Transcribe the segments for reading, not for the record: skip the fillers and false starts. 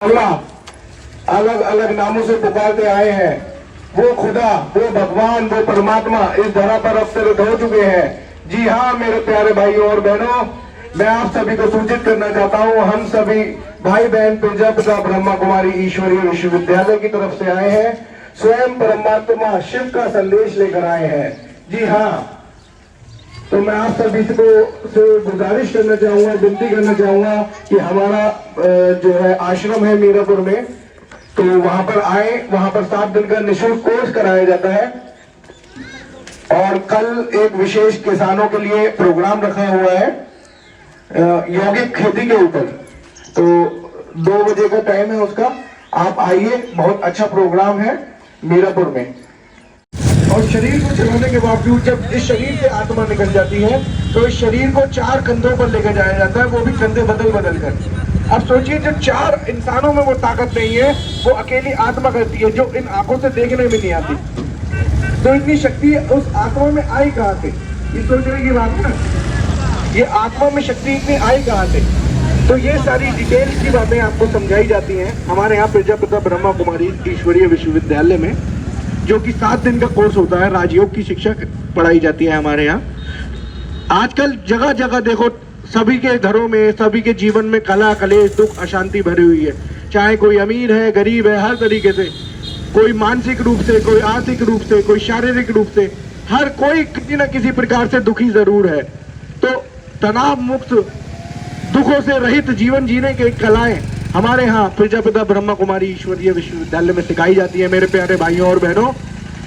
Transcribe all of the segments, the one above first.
अल्लाह अलग अलग नामों से पुकारते आए हैं। वो खुदा, वो भगवान, वो परमात्मा इस धरा पर अवतरित हो चुके हैं। जी हाँ मेरे प्यारे भाइयों और बहनों, मैं आप सभी को सूचित करना चाहता हूँ, हम सभी भाई बहन प्रजापिता ब्रह्मा कुमारी ईश्वरीय विश्वविद्यालय की तरफ से आए हैं। स्वयं परमात्मा शिव का संदेश लेकर आए हैं। जी हाँ, तो मैं आप सभी को से गुजारिश करना चाहूंगा, विनती करना चाहूंगा कि हमारा जो है आश्रम है मीरापुर में, तो वहां पर आए। वहां पर 7 दिन का निःशुल्क कोर्स कराया जाता है और कल एक विशेष किसानों के लिए प्रोग्राम रखा हुआ है यौगिक खेती के ऊपर। तो 2 बजे का टाइम है उसका, आप आइए। बहुत अच्छा प्रोग्राम है मीरापुर में। और शरीर को चलाने के बावजूद जब इस शरीर से आत्मा निकल जाती है तो इस शरीर को 4 कंधों पर लेकर जाया जाता है, वो भी कंधे बदल बदल कर। अब सोचिए, जो 4 इंसानों में वो ताकत नहीं है, वो अकेली आत्मा करती है, जो इन आंखों से देखने में नहीं आती। तो इतनी शक्ति उस आत्मा में आई कहाँ से? ये सोचने की बात है, ये आत्मा में शक्ति इतनी आई कहाँ से? तो ये सारी डिटेल्स की बातें आपको समझाई जाती हैं हमारे यहाँ प्रजापिता ब्रह्मा कुमारी ईश्वरीय विश्वविद्यालय में, जो कि 7 दिन का कोर्स होता है। राजयोग की शिक्षा पढ़ाई जाती है हमारे यहाँ। आजकल जगह जगह देखो, सभी के घरों में, सभी के जीवन में कला, कलेश, दुख, अशांति भरी हुई है। चाहे कोई अमीर है, गरीब है, हर तरीके से, कोई मानसिक रूप से, कोई आर्थिक रूप से, कोई शारीरिक रूप से, हर कोई किसी न किसी प्रकार से दुखी जरूर है। तो तनाव मुक्त, दुखों से रहित जीवन जीने की कलाएं हमारे यहाँ प्रजापिता ब्रह्मा कुमारी ईश्वरीय विश्वविद्यालय में सिखाई जाती है। मेरे प्यारे भाइयों और बहनों,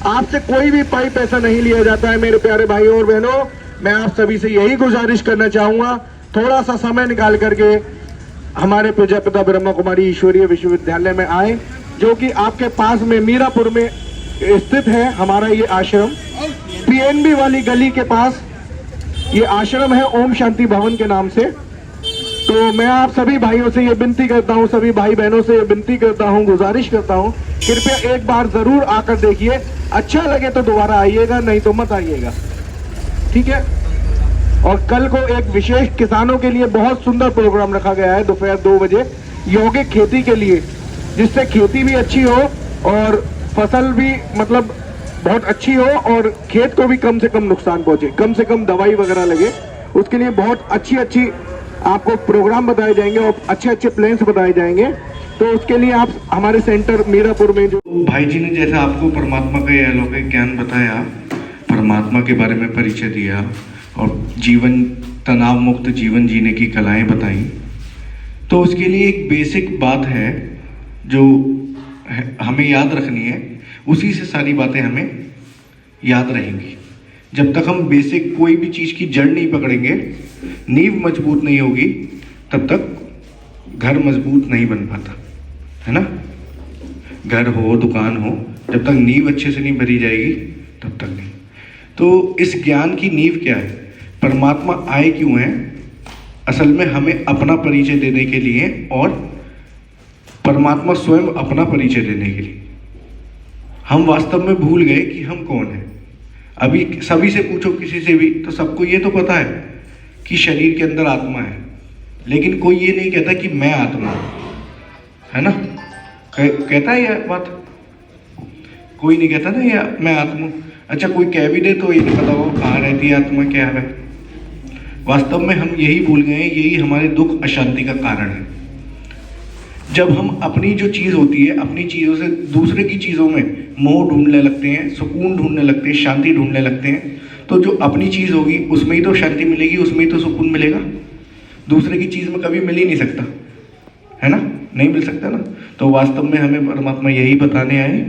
आपसे कोई भी पाई पैसा नहीं लिया जाता है। मेरे प्यारे भाइयों और बहनों, मैं आप सभी से यही गुजारिश करना चाहूंगा, थोड़ा सा समय निकाल करके हमारे प्रजापिता ब्रह्मा कुमारी ईश्वरीय विश्वविद्यालय में आए, जो कि आपके पास में मीरापुर में स्थित है। हमारा ये आश्रम पीएनबी वाली गली के पास ये आश्रम है, ओम शांति भवन के नाम से। तो मैं आप सभी भाइयों से ये विनती करता हूँ, सभी भाई बहनों से ये विनती करता हूँ, गुजारिश करता हूँ, कृपया एक बार जरूर आकर देखिए। अच्छा लगे तो दोबारा आइएगा, नहीं तो मत आइएगा, ठीक है। और कल को एक विशेष किसानों के लिए बहुत सुंदर प्रोग्राम रखा गया है दोपहर 2 बजे, यौगिक खेती के लिए, जिससे खेती भी अच्छी हो और फसल भी मतलब बहुत अच्छी हो और खेत को भी कम से कम नुकसान पहुंचे, कम से कम दवाई वगैरह लगे। उसके लिए बहुत अच्छी आपको प्रोग्राम बताए जाएंगे और अच्छे प्लान्स बताए जाएंगे। तो उसके लिए आप हमारे सेंटर मीरापुर में जो भाई जी ने जैसा आपको परमात्मा का ये अलौकिक ज्ञान बताया, परमात्मा के बारे में परिचय दिया और जीवन, तनाव मुक्त जीवन जीने की कलाएं बताई, तो उसके लिए एक बेसिक बात है जो हमें याद रखनी है। उसी से सारी बातें हमें याद रहेंगी। जब तक हम बेसिक कोई भी चीज़ की जड़ नहीं पकड़ेंगे, नींव मजबूत नहीं होगी, तब तक घर मजबूत नहीं बन पाता, है ना। घर हो, दुकान हो, जब तक नींव अच्छे से नहीं भरी जाएगी तब तक नहीं। तो इस ज्ञान की नींव क्या है? परमात्मा आए क्यों हैं? असल में हमें अपना परिचय देने के लिए और परमात्मा स्वयं अपना परिचय देने के लिए। हम वास्तव में भूल गए कि हम कौन हैं। अभी सभी से पूछो, किसी से भी, तो सबको ये तो पता है कि शरीर के अंदर आत्मा है, लेकिन कोई ये नहीं कहता कि मैं आत्मा हूं, है ना। कहता है यह बात? कोई नहीं कहता ना ये मैं आत्मा। अच्छा, कोई कह भी दे तो ये नहीं पता वो कहाँ रहती है आत्मा, क्या है। वास्तव में हम यही भूल गए, यही हमारे दुख अशांति का कारण है। जब हम अपनी जो चीज़ होती है, अपनी चीज़ों से दूसरे की चीज़ों में मोह ढूंढने लगते हैं, सुकून ढूंढने लगते हैं, शांति ढूंढने लगते हैं, तो जो अपनी चीज़ होगी उसमें ही तो शांति मिलेगी, उसमें ही तो सुकून मिलेगा। दूसरे की चीज़ में कभी मिल ही नहीं सकता, है ना, नहीं मिल सकता ना। तो वास्तव में हमें परमात्मा यही बताने आए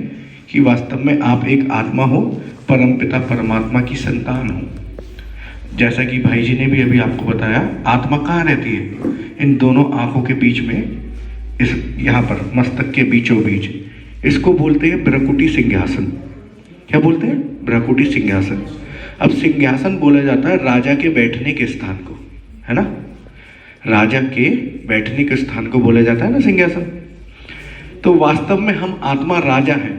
कि वास्तव में आप एक आत्मा हो, परमपिता परमात्मा की संतान हो। जैसा कि भाई जी ने भी अभी आपको बताया, आत्मा कहाँ रहती है? इन दोनों आँखों के बीच में, इस यहाँ पर मस्तक के बीचों बीच। इसको बोलते हैं ब्रकुटी सिंहासन। क्या बोलते हैं? ब्रकुटी सिंहासन। अब सिंहासन बोला जाता है राजा के बैठने के स्थान को, है ना। राजा के बैठने के स्थान को बोला जाता है ना सिंहासन। तो वास्तव में हम आत्मा राजा हैं,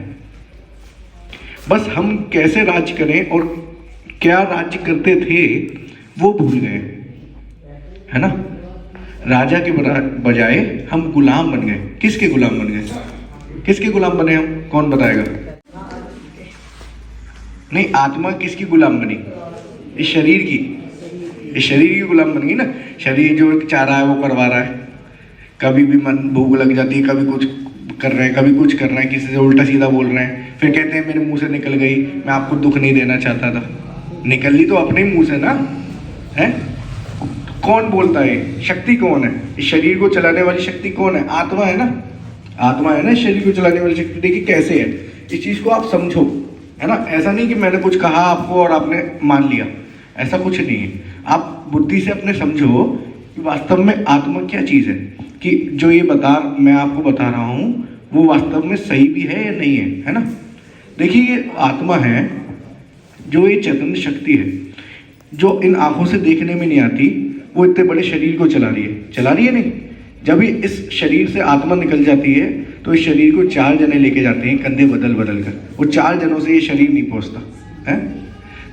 बस हम कैसे राज्य करें और क्या राज्य करते थे वो भूल गए, है ना। राजा के बजाय हम गुलाम बन गए। किसके गुलाम बन गए? किसके गुलाम बने हम? कौन बताएगा? नहीं, आत्मा किसकी गुलाम बनी? इस शरीर की। इस शरीर की गुलाम बन गई ना। शरीर जो चाह रहा है वो करवा रहा है। कभी भी मन भूख लग जाती है, कभी कुछ कर रहे हैं, कभी कुछ कर रहे हैं, किसी से उल्टा सीधा बोल रहे हैं, फिर कहते हैं मेरे मुंह से निकल गई, मैं आपको दुख नहीं देना चाहता था। निकली तो अपने मुंह से ना है। कौन बोलता है? शक्ति कौन है? इस शरीर को चलाने वाली शक्ति कौन है? आत्मा है ना। आत्मा है ना इस शरीर को चलाने वाली शक्ति। देखिए कैसे है, इस चीज को आप समझो, है ना। ऐसा नहीं कि मैंने कुछ कहा आपको और आपने मान लिया, ऐसा कुछ नहीं है। आप बुद्धि से अपने समझो कि वास्तव में आत्मा क्या चीज है, कि जो ये मैं आपको बता रहा हूँ वो वास्तव में सही भी है या नहीं है ना। देखिए ये आत्मा है, जो ये चैतन्य शक्ति है, जो इन आंखों से देखने में नहीं आती, वो इतने बड़े शरीर को चला रही है नहीं। जब ये इस शरीर से आत्मा निकल जाती है तो इस शरीर को 4 जने लेके जाते हैं, कंधे बदल बदल कर। वो 4 जनों से ये शरीर नहीं पहुंचता है।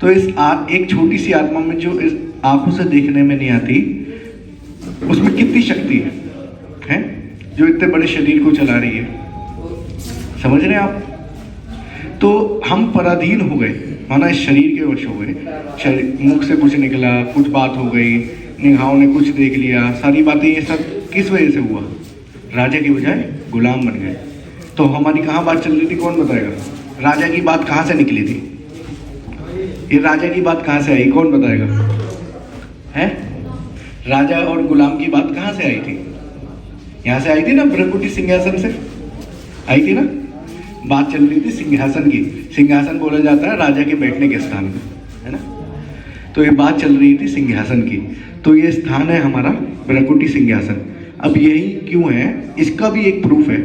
तो इस एक छोटी सी आत्मा में, जो इस आंखों से देखने में नहीं आती, उसमें कितनी शक्ति है जो इतने बड़े शरीर को चला रही है। समझ रहे हैं आप? तो हम पराधीन हो गए, माना इस शरीर के वश हो गए। शरीर, मुख से कुछ निकला, कुछ बात हो गई, निगाहों ने कुछ देख लिया, सारी बातें, ये सब किस वजह से हुआ? राजा की बजाय गुलाम बन गए। तो हमारी कहाँ बात चल रही थी, कौन बताएगा? राजा की बात कहाँ से निकली थी? ये राजा की बात कहाँ से आई, कौन बताएगा? है राजा और गुलाम की बात कहाँ से आई थी? यहाँ से आई थी ना, भृकुटी सिंहासन से आई थी ना। बात चल रही थी सिंहासन की। सिंहासन बोला जाता है राजा के बैठने के स्थान को, है ना। तो ये बात चल रही थी सिंहासन की। तो ये स्थान है हमारा भृकुटी सिंहासन। अब यही क्यों है, इसका भी एक प्रूफ है।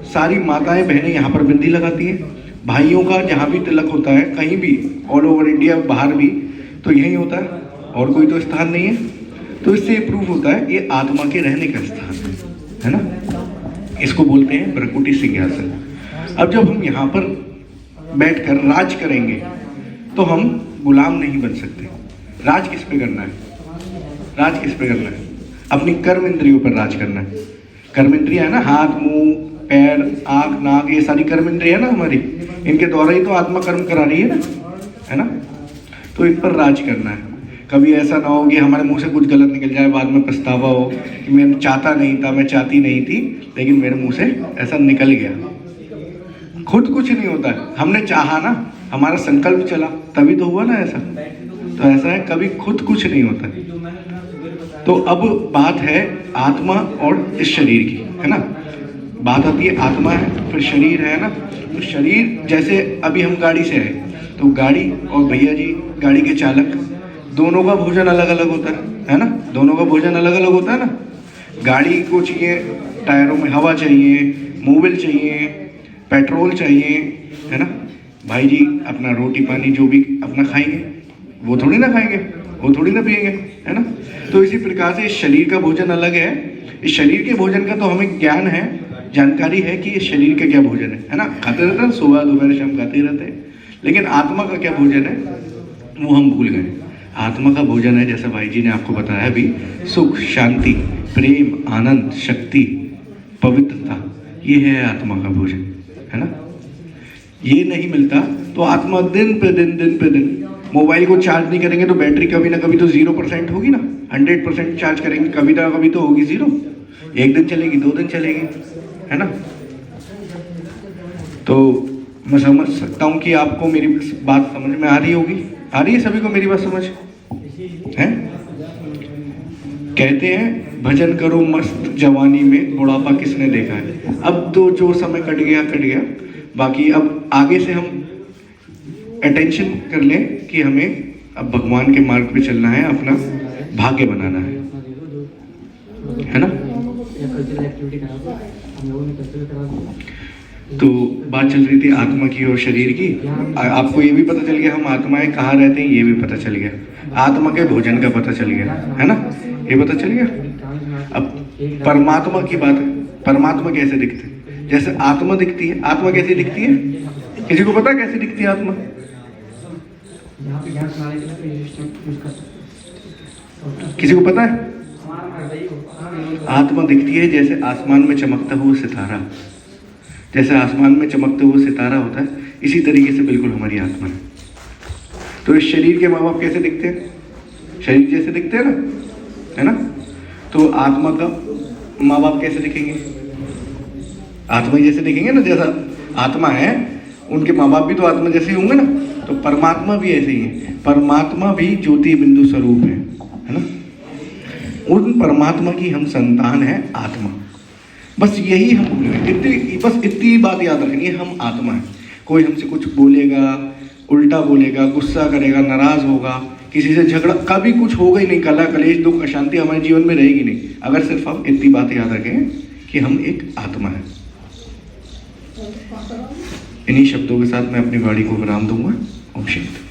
सारी माताएं बहनें यहाँ पर बिंदी लगाती हैं। भाइयों का जहाँ भी तिलक होता है, कहीं भी ऑल ओवर इंडिया, बाहर भी, तो यही होता है, और कोई तो स्थान नहीं है। तो इससे ये प्रूफ होता है ये आत्मा के रहने का स्थान है ना। इसको बोलते हैं भृकुटी सिंहासन। अब जब हम यहाँ पर बैठकर राज करेंगे तो हम गुलाम नहीं बन सकते। राज किस पे करना है? राज किस पे करना है? अपनी कर्म इंद्रियों पर राज करना है। कर्म इंद्रियां है ना, हाथ, मुंह, पैर, आंख, नाक, ये सारी कर्म इंद्रियां है ना हमारी। इनके द्वारा ही तो आत्मा कर्म करा रही है ना। तो इन पर राज करना है। कभी ऐसा ना हो कि हमारे मुंह से कुछ गलत निकल जाए, बाद में पछतावा हो कि मैं चाहता नहीं था, मैं चाहती नहीं थी, लेकिन मेरे मुंह से ऐसा निकल गया। खुद कुछ नहीं होता है, हमने चाहा ना, हमारा संकल्प चला, तभी तो हुआ ना ऐसा। तो ऐसा है, कभी खुद कुछ नहीं होता है। तो अब बात है आत्मा और इस शरीर की, है ना। बात आती है आत्मा है, फिर शरीर है ना। तो शरीर, जैसे अभी हम गाड़ी से आए, तो गाड़ी और भैया जी गाड़ी के चालक, दोनों का भोजन अलग अलग होता है ना। दोनों का भोजन अलग अलग होता है ना। गाड़ी को चाहिए, टायरों में हवा चाहिए, मोबिल चाहिए, पेट्रोल चाहिए, है ना। भाई जी अपना रोटी पानी जो भी अपना खाएंगे, वो थोड़ी ना खाएंगे, वो थोड़ी ना पिएंगे, है ना। तो इसी प्रकार से इस शरीर का भोजन अलग है। इस शरीर के भोजन का तो हमें ज्ञान है, जानकारी है कि इस शरीर का क्या भोजन है ना। खाते रहते हैं, सुबह दोपहर शाम खाते रहते हैं, लेकिन आत्मा का क्या भोजन है वो हम भूल गए। आत्मा का भोजन है, जैसे भाई जी ने आपको बताया भी, सुख, शांति, प्रेम, आनंद, शक्ति, पवित्रता, ये है आत्मा का भोजन, है ना। ये नहीं मिलता तो आत्मा दिन पे दिन मोबाइल को चार्ज नहीं करेंगे तो बैटरी कभी ना कभी तो 0% होगी ना। 100% चार्ज करेंगे कभी ना कभी तो होगी 0। एक दिन चलेगी, 2 दिन चलेगी, है ना। तो मैं समझ सकता हूँ कि आपको मेरी बात समझ में आ रही होगी। आ रही है सभी को मेरी बात समझ है? कहते हैं भजन करो मस्त जवानी में, बुढ़ापा किसने देखा है। अब तो जो समय कट गया, बाकी अब आगे से हम अटेंशन कर लें कि हमें अब भगवान के मार्ग पे चलना है, अपना भाग्य बनाना है ना। तो बात चल रही थी आत्मा की और शरीर की। आपको ये भी पता चल गया हम आत्माएं कहाँ रहते हैं, ये भी पता चल गया। आत्मा के भोजन का पता चल गया, है ना, ये पता चल गया। अब परमात्मा की बात है। परमात्मा कैसे दिखते हैं? जैसे आत्मा दिखती है, आत्मा कैसी दिखती है? किसी को पता कैसे दिखती है आत्मा? किसी को पता है? आत्मा दिखती है जैसे आसमान में चमकता हुआ सितारा। जैसे आसमान में चमकता हुआ सितारा होता है, इसी तरीके से बिल्कुल हमारी आत्मा है। तो इस शरीर के माँ बाप कैसे दिखते हैं? शरीर जैसे दिखते हैं ना, है ना? तो आत्मा का माँ बाप कैसे दिखेंगे? आत्मा जैसे दिखेंगे ना। जैसा आत्मा है, उनके माँ बाप भी तो आत्मा जैसे ही होंगे ना। तो परमात्मा भी ऐसे ही है। परमात्मा भी ज्योति बिंदु स्वरूप है ना? उन परमात्मा की हम संतान है आत्मा। बस यही हम भूल गए। बस इतनी बात याद रखनी है, हम आत्मा है। कोई हमसे कुछ बोलेगा, उल्टा बोलेगा, गुस्सा करेगा, नाराज होगा, किसी से झगड़ा, कभी कुछ होगा ही नहीं। कला कलेश दुख अशांति हमारे जीवन में रहेगी नहीं, अगर सिर्फ हम इतनी बात याद रखें कि हम एक आत्मा है। इन्हीं शब्दों के साथ मैं अपनी वाणी को विराम दूंगा। ओम शांति।